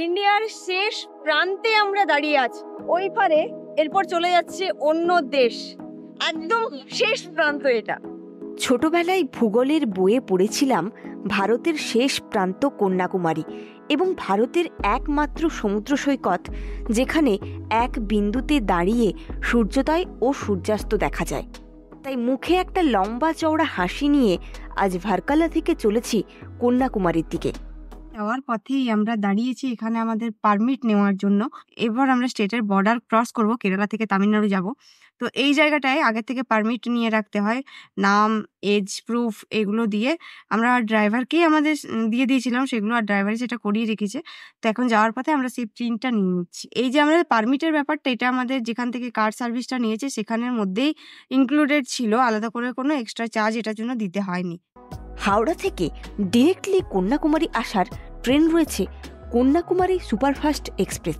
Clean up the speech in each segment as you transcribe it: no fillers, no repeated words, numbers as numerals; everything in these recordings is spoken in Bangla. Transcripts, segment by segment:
ইন্ডিয়ার শেষ প্রান্তে আমরা দাঁড়িয়ে আছি, ওই পারে এরপর চলে যাচ্ছে অন্য দেশ, একদম শেষ প্রান্ত এটা। ছোটবেলায় ভূগোলের বইয়ে পড়েছিলাম ভারতের শেষ প্রান্ত কন্যাকুমারী এবং ভারতের একমাত্র সমুদ্র সৈকত যেখানে এক বিন্দুতে দাঁড়িয়ে সূর্যোদয় ও সূর্যাস্ত দেখা যায়। তাই মুখে একটা লম্বা চওড়া হাসি নিয়ে আজ ভার্কালা থেকে চলেছি কন্যাকুমারীর দিকে। যাওয়ার পথেই আমরা দাঁড়িয়েছি এখানে আমাদের পারমিট নেওয়ার জন্য। এবার আমরা স্টেটের বর্ডার ক্রস করব, কেরালা থেকে তামিলনাড়ু যাব। তো এই জায়গাটায় আগে থেকে পারমিট নিয়ে রাখতে হয়, নাম, এজ প্রুফ এগুলো দিয়ে। আমরা ড্রাইভারকেই আমাদের দিয়ে দিয়েছিলাম সেগুলো, আর ড্রাইভারই সেটা করিয়ে রেখেছে। তো এখন যাওয়ার পথে আমরা সেই প্রিন্টটা নিয়ে নিচ্ছি। এই যে আমাদের পারমিটের ব্যাপারটা, এটা আমাদের যেখান থেকে কার সার্ভিসটা নিয়েছে সেখানের মধ্যেই ইনক্লুডেড ছিল, আলাদা করে কোনো এক্সট্রা চার্জ এটার জন্য দিতে হয়নি। হাওড়া থেকে ডিরেক্টলি কন্যাকুমারী আসার ট্রেন রয়েছে কন্যাকুমারী সুপারফাস্ট এক্সপ্রেস।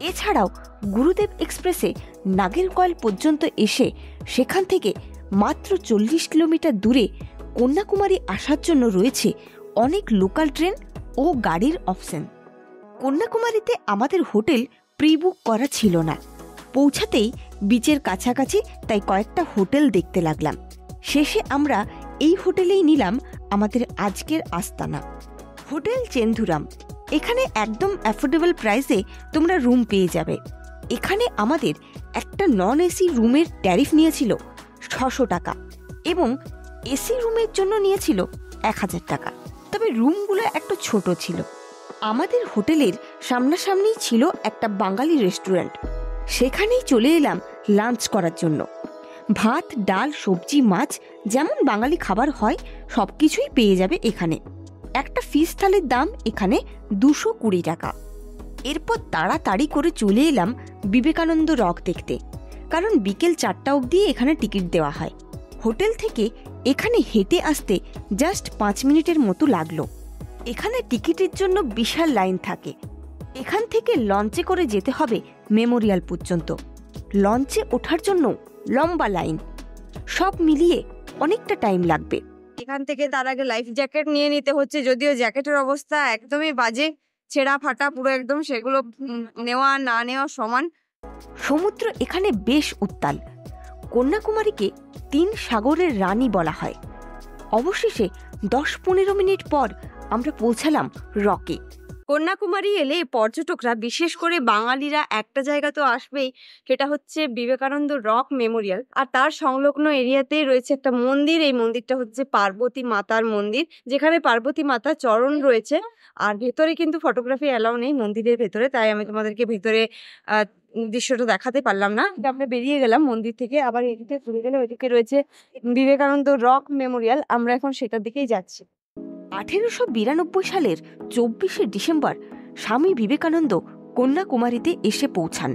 এছাড়াও গুরুদেব এক্সপ্রেসে নাগেরকয়েল পর্যন্ত এসে সেখান থেকে মাত্র 40 কিলোমিটার দূরে কন্যাকুমারী আসার জন্য রয়েছে অনেক লোকাল ট্রেন ও গাড়ির অপশন। কন্যাকুমারীতে আমাদের হোটেল প্রি বুক করা ছিল না, পৌঁছাতেই বিচের কাছাকাছি, তাই কয়েকটা হোটেল দেখতে লাগলাম। শেষে আমরা এই হোটেলেই নিলাম আমাদের আজকের আস্তানা, হোটেল চেন্দুরাম। এখানে একদম অ্যাফোর্ডেবল প্রাইসে তোমরা রুম পেয়ে যাবে। এখানে আমাদের একটা নন এসি রুমের ট্যারিফ নিয়েছিল 600 টাকা এবং এসি রুমের জন্য নিয়েছিল 1000 টাকা। তবে রুমগুলো একটু ছোট ছিল। আমাদের হোটেলের সামনাসামনি ছিল একটা বাঙালি রেস্টুরেন্ট, সেখানেই চলে এলাম লাঞ্চ করার জন্য। ভাত, ডাল, সবজি, মাছ, যেমন বাঙালি খাবার হয় সব কিছুই পেয়ে যাবে এখানে। একটা ফিশ থালির দাম এখানে 220 টাকা। এরপর তাড়াতাড়ি করে চলে এলাম বিবেকানন্দ রক দেখতে, কারণ বিকেল 4টা অবধি এখানে টিকিট দেওয়া হয়। হোটেল থেকে এখানে হেঁটে আসতে জাস্ট 5 মিনিটের মতো লাগলো। এখানে টিকিটের জন্য বিশাল লাইন থাকে। এখান থেকে লঞ্চে করে যেতে হবে মেমোরিয়াল পর্যন্ত। লঞ্চে ওঠার জন্য লম্বা লাইন, সব মিলিয়ে অনেকটা টাইম লাগবে। এখান থেকে তার আগে লাইফ জ্যাকেট নিয়ে নিতে হচ্ছে, যদিও জ্যাকেটের অবস্থা একদমই বাজে, ছেঁড়া ফাটা পুরো একদম, সেগুলো নেওয়া না নেওয়া সমান। সমুদ্র এখানে বেশ উত্তাল। কন্যাকুমারীকে 3 সাগরের রানী বলা হয়। অবশেষে 10-15 মিনিট পর আমরা পৌঁছালাম রকে। কন্যাকুমারী এলে পর্যটকরা, বিশেষ করে বাঙালিরা, একটা জায়গা তো আসবেই, সেটা হচ্ছে বিবেকানন্দ রক মেমোরিয়াল। আর তার সংলগ্ন এরিয়াতেই রয়েছে একটা মন্দির। এই মন্দিরটা হচ্ছে পার্বতী মাতার মন্দির, যেখানে পার্বতী মাতার চরণ রয়েছে। আর ভেতরে কিন্তু ফটোগ্রাফি অ্যালাউ নেই মন্দিরের ভেতরে, তাই আমি তোমাদেরকে ভেতরে দৃশ্যটা দেখাতে পারলাম না। আমরা বেরিয়ে গেলাম মন্দির থেকে, আবার এদিকে ঘুরে গেলে ওইদিকে রয়েছে বিবেকানন্দ রক মেমোরিয়াল। আমরা এখন সেটার দিকেই যাচ্ছি। 1892 সালের 24শে ডিসেম্বর স্বামী বিবেকানন্দ কন্যাকুমারীতে এসে পৌঁছান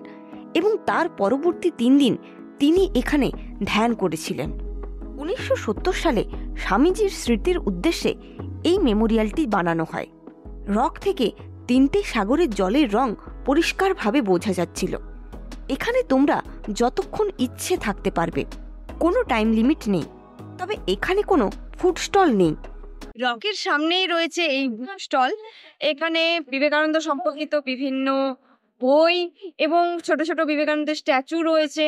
এবং তার পরবর্তী 3 দিন তিনি এখানে ধ্যান করেছিলেন। 1970 সালে স্বামীজির স্মৃতির উদ্দেশ্যে এই মেমোরিয়ালটি বানানো হয়। রক থেকে 3টে সাগরের জলের রং পরিষ্কারভাবে বোঝা যাচ্ছিল। এখানে তোমরা যতক্ষণ ইচ্ছে থাকতে পারবে, কোনো টাইম লিমিট নেই। তবে এখানে কোনো ফুড স্টল নেই। রকের সামনেই রয়েছে এই স্টল। এখানে বিবেকানন্দ সম্পর্কিত বিভিন্ন বই এবং ছোট ছোট বিবেকানন্দের স্ট্যাচু রয়েছে,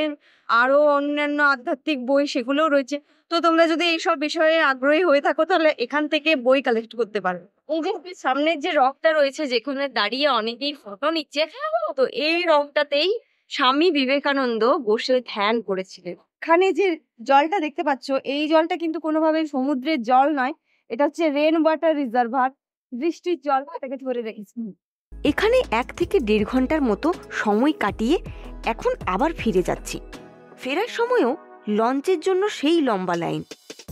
আরো অন্যান্য আধ্যাত্মিক বই সেগুলোও রয়েছে। তো তোমরা যদি এইসব বিষয়ে আগ্রহী হয়ে থাকো তাহলে এখান থেকে বই কালেক্ট করতে পারো। এই যে সামনের যে রকটা রয়েছে, যেখানে দাঁড়িয়ে অনেকেই ফটো নিচ্ছে, তো এই রকটাতেই স্বামী বিবেকানন্দ বসে ধ্যান করেছিলেন। এখানে যে জলটা দেখতে পাচ্ছ, এই জলটা কিন্তু কোনোভাবে সমুদ্রের জল নয়, এটা হচ্ছে রেন ওয়াটার রিজার্ভার, বৃষ্টির জল এটাকে ধরে রেখেছে। এখানে 1 থেকে 1.5 ঘন্টার মতো সময় কাটিয়ে এখন আবার ফিরে যাচ্ছি। ফেরার সময়ও লঞ্চের জন্য সেই লম্বা লাইন।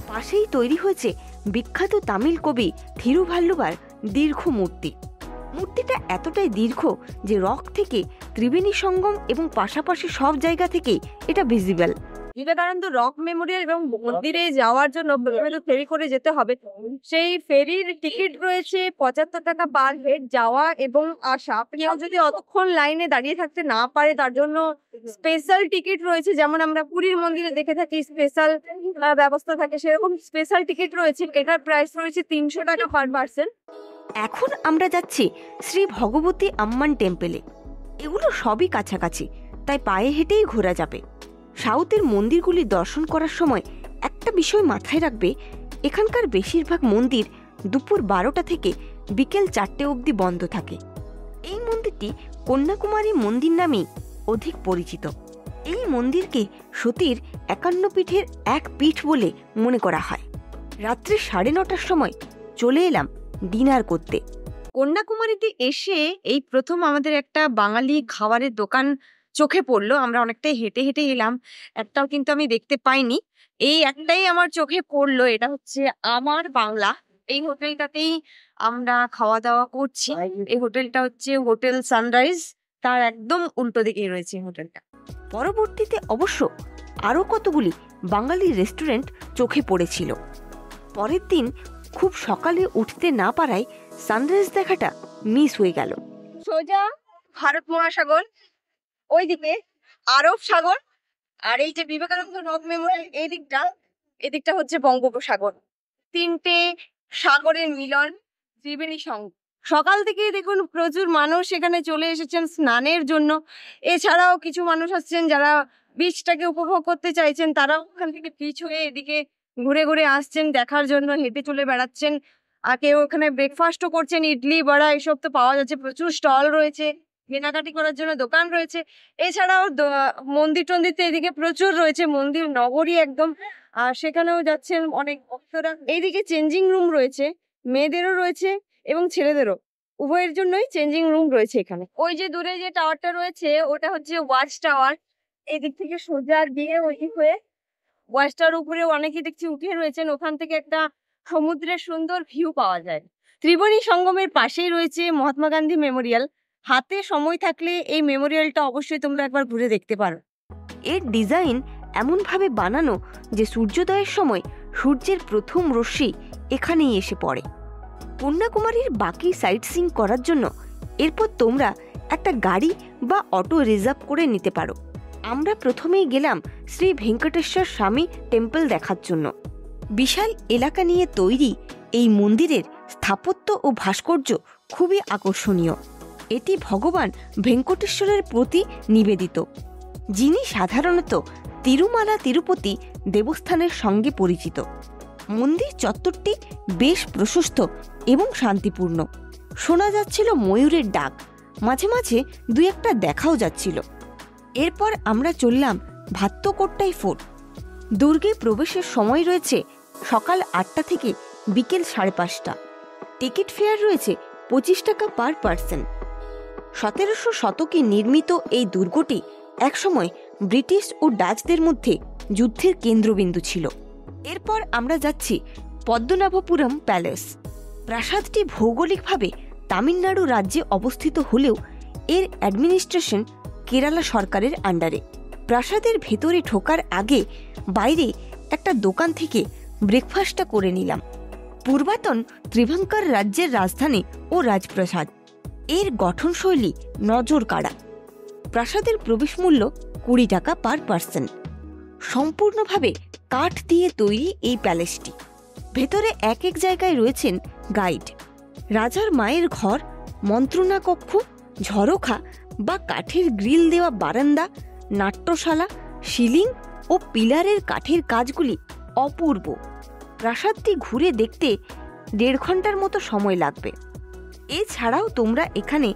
পাশেই তৈরি হয়েছে বিখ্যাত তামিল কবি থিরুভাল্লুভার দীর্ঘ মূর্তি। মূর্তিটা এতটাই দীর্ঘ যে রক থেকে ত্রিবেণী সঙ্গম এবং পাশাপাশি সব জায়গা থেকেই এটা ভিজিবল। বিবেকানন্দ রক মেমোরিয়াল এবং মন্দিরে যাওয়ার জন্য প্রথমে তো ফেরি করে যেতে হবে। সেই ফেরির টিকিট রয়েছে ৭৫ টাকা পার হেড যাওয়া এবং আসা। কেউ যদি অতক্ষণ লাইনে দাঁড়িয়ে থাকতে না পারে তার জন্য স্পেশাল টিকিট রয়েছে, যেমন আমরা পুরীর মন্দিরে দেখে থাকি স্পেশাল ব্যবস্থা থাকে, সেরকম স্পেশাল টিকিট রয়েছে। এটার প্রাইস রয়েছে ৩০০ টাকা পার পার্সন। এখন আমরা যাচ্ছি শ্রী ভগবতী আম্মান টেম্পেলে। এগুলো সবই কাছাকাছি, তাই পায়ে হেঁটেই ঘোরা যাবে। সাউথের মন্দিরগুলি দর্শন করার সময় একটা বিষয় মাথায় রাখবে, এখানকার বেশিরভাগ মন্দির দুপুর ১২টা থেকে বিকেল ৪টে অবধি বন্ধ থাকে। এই মন্দিরটি কন্যাকুমারী মন্দির নামেই অধিক পরিচিত। এই মন্দিরকে সতীর ৫১ পীঠের এক পীঠ বলে মনে করা হয়। রাত্রি ৯:৩০টার সময় চলে এলাম ডিনার করতে। কন্যাকুমারীতে এসে এই প্রথম আমাদের একটা বাঙালি খাবারের দোকান চোখে পড়লো। আমরা অনেকটাই হেঁটে হেঁটে এলাম, একটাও কিন্তু আমি দেখতে পাইনি। এই একটাই আমার চোখে পড়লো, এটা হচ্ছে আমার বাংলা। এই হোটেলটাতেই আমরা খাওয়া দাওয়া করছি। এই হোটেলটা হচ্ছে হোটেল সানরাইজ, তার একদম উল্টো দিকেই রয়েছে এই হোটেলটা। পরবর্তীতে অবশ্য আরও কতগুলি বাঙালি রেস্টুরেন্ট চোখে পড়েছিল। পরের দিন খুব সকালে উঠতে না পারায় সানরাইজ দেখাটা মিস হয়ে গেল। সোজা ভারত মহাসাগর, ওইদিকে আরব সাগর, আর এই যে বিবেকানন্দ রক মেমোরিয়াল এদিকটা হচ্ছে বঙ্গোপসাগর। তিনটে সাগরের মিলন, ত্রিবেণী সঙ্গম। সকাল থেকে দেখুন প্রচুর মানুষ এখানে চলে এসেছেন স্নানের জন্য। এছাড়াও কিছু মানুষ আসছেন যারা বিচটাকে উপভোগ করতে চাইছেন, তারাও ওখান থেকে পিচ হয়ে এদিকে ঘুরে ঘুরে আসছেন দেখার জন্য, হেঁটে চলে বেড়াচ্ছেন। আর কেউ ওখানে ব্রেকফাস্টও করছেন, ইডলি বড়া এসব তো পাওয়া যাচ্ছে। প্রচুর স্টল রয়েছে, কেনাকাটি করার জন্য দোকান রয়েছে। এছাড়াও মন্দির টন্দির তো এদিকে প্রচুর রয়েছে, মন্দির নগরী একদম। আর সেখানেও যাচ্ছেন অনেক ভক্তরা। এইদিকে চেঞ্জিং রুম রয়েছে, মেয়েদেরও রয়েছে এবং ছেলেদেরও, উভয়ের জন্যই চেঞ্জিং রুম রয়েছে এখানে। ওই যে দূরে যে টাওয়ারটা রয়েছে ওটা হচ্ছে ওয়াচ টাওয়ার। এদিক থেকে সোজা গিয়ে ওইদিক হয়ে ওয়াচ টাওয়ার উপরে অনেকে দেখছি উঠে রয়েছেন, ওখান থেকে একটা সমুদ্রের সুন্দর ভিউ পাওয়া যায়। ত্রিবেণী সঙ্গমের পাশেই রয়েছে মহাত্মা গান্ধী মেমোরিয়াল। হাতে সময় থাকলে এই মেমোরিয়ালটা অবশ্যই তোমরা একবার ঘুরে দেখতে পারো। এর ডিজাইন এমনভাবে বানানো যে সূর্যোদয়ের সময় সূর্যের প্রথম রশ্মি এখানেই এসে পড়ে। কন্যাকুমারীর বাকি সাইট সিইং করার জন্য এরপর তোমরা একটা গাড়ি বা অটো রিজার্ভ করে নিতে পারো। আমরা প্রথমেই গেলাম শ্রী ভেঙ্কটেশ্বর স্বামী টেম্পল দেখার জন্য। বিশাল এলাকা নিয়ে তৈরি এই মন্দিরের স্থাপত্য ও ভাস্কর্য খুবই আকর্ষণীয়। এটি ভগবান ভেঙ্কটেশ্বরের প্রতি নিবেদিত, যিনি সাধারণত তিরুমালা তিরুপতি দেবস্থানের সঙ্গে পরিচিত। মন্দির চত্বরটি বেশ প্রশস্ত এবং শান্তিপূর্ণ। শোনা যাচ্ছিল ময়ূরের ডাক, মাঝে মাঝে দুই একটা দেখাও যাচ্ছিল। এরপর আমরা চললাম ভাত্তকোট্টাই ফোর্ট। দুর্গে প্রবেশের সময় রয়েছে সকাল ৮টা থেকে বিকেল ৫:৩০। টিকিট ফেয়ার রয়েছে ২৫ টাকা পার পার্সন। ১৭০০ শতকে নির্মিত এই দুর্গটি একসময় ব্রিটিশ ও ডাচদের মধ্যে যুদ্ধের কেন্দ্রবিন্দু ছিল। এরপর আমরা যাচ্ছি পদ্মনাভপুরম প্যালেস। প্রাসাদটি ভৌগোলিকভাবে তামিলনাড়ু রাজ্যে অবস্থিত হলেও এর অ্যাডমিনিস্ট্রেশন কেরালা সরকারের আন্ডারে। প্রাসাদের ভেতরে ঢোকার আগে বাইরে একটা দোকান থেকে ব্রেকফাস্টটা করে নিলাম। পূর্বাতন ত্রিভঙ্কর রাজ্যের রাজধানী ও রাজপ্রাসাদ, এর গঠনশৈলী নজর কাড়া। প্রাসাদের প্রবেশ মূল্য ২০ টাকা পার পার্সন। সম্পূর্ণভাবে কাঠ দিয়ে তৈরি এই প্যালেসটি। ভেতরে এক এক জায়গায় রয়েছেন গাইড। রাজার মায়ের ঘর, মন্ত্রণা কক্ষ, ঝরোখা বা কাঠের গ্রিল দেওয়া বারান্দা, নাট্যশালা, সিলিং ও পিলারের কাঠের কাজগুলি অপূর্ব। প্রাসাদটি ঘুরে দেখতে ১.৫ ঘন্টার মতো সময় লাগবে। এছাড়াও তোমরা এখানে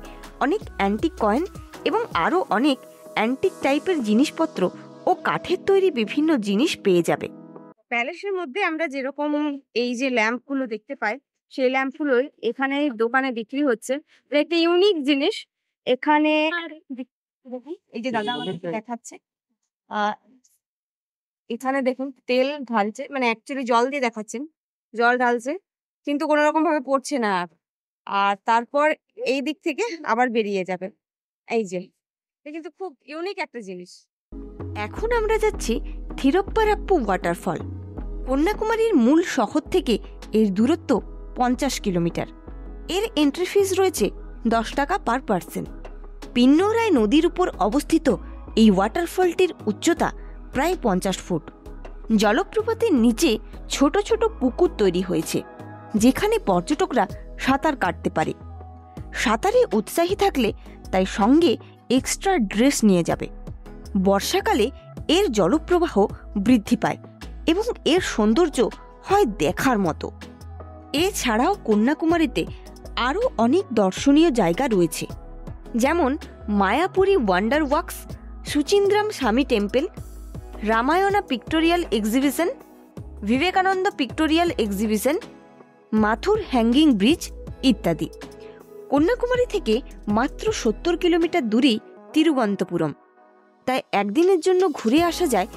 অনেক অ্যান্টিক কয়েন এবং আরও অনেক অ্যান্টিক টাইপের জিনিসপত্র ও কাঠের তৈরি বিভিন্ন জিনিস পেয়ে যাবে। প্যালেসের মধ্যে আমরা যেরকম এই যে ল্যাম্পগুলো দেখতে পাই, সেই ল্যাম্পগুলোই এখানে দোকানে বিক্রি হচ্ছে। এটা একটা ইউনিক জিনিস। এখানে এই যে দাদা আমাদেরকে দেখাচ্ছে, এখানে দেখুন তেল ঢালছে, মানে অ্যাকচুয়ালি জল দিয়ে দেখাচ্ছেন, জল ঢালছে কিন্তু কোনো রকম ভাবে পড়ছে না। আর তারপর এই দিক থেকে আবার বেরিয়ে যাবে। এই যে এটা কিন্তু খুব ইউনিক একটা জিনিস। এখন আমরা যাচ্ছি থিরপ্পারাপ্পু ওয়াটারফল। কন্যাকুমারীর মূল শহর থেকে এর দূরত্ব 50 কিলোমিটার। এর এন্ট্রি ফিস রয়েছে 10 টাকা পার পার্সন। পিন্নৌরাই নদীর উপর অবস্থিত এই ওয়াটারফলটির উচ্চতা প্রায় 50 ফুট। জলপ্রপাতের নিচে ছোট ছোট পুকুর তৈরি হয়েছে, যেখানে পর্যটকরা সাঁতার কাটতে পারে। সাঁতারে উৎসাহী থাকলে তাই সঙ্গে এক্সট্রা ড্রেস নিয়ে যাবে। বর্ষাকালে এর জলপ্রবাহ বৃদ্ধি পায় এবং এর সৌন্দর্য হয় দেখার মতো। এছাড়াও কন্যাকুমারীতে আরও অনেক দর্শনীয় জায়গা রয়েছে, যেমন Mayapuri wonder wax, Suchindram Swami temple, Ramayana pictorial exhibition, Vivekananda pictorial exhibition, Mathur hanging bridge ইত্যাদি। কন্যাকুমারী থেকে মাত্র 70 কিলোমিটার দূরেই তিরুবন্তপুরম, তাই একদিনের জন্য ঘুরে আসা যায়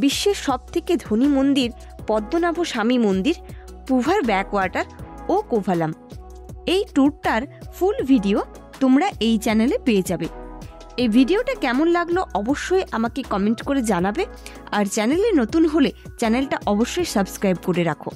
বিশ্বের সবথেকে ধনী মন্দির পদ্মনাভ স্বামী মন্দির, পুভার ব্যাকওয়াটার ও কোভালাম। এই ট্যুরটার ফুল ভিডিও তোমরা এই চ্যানেলে পেয়ে যাবে। এই ভিডিওটা কেমন লাগলো অবশ্যই আমাকে কমেন্ট করে জানাবে, আর চ্যানেলে নতুন হলে চ্যানেলটা অবশ্যই সাবস্ক্রাইব করে রাখো।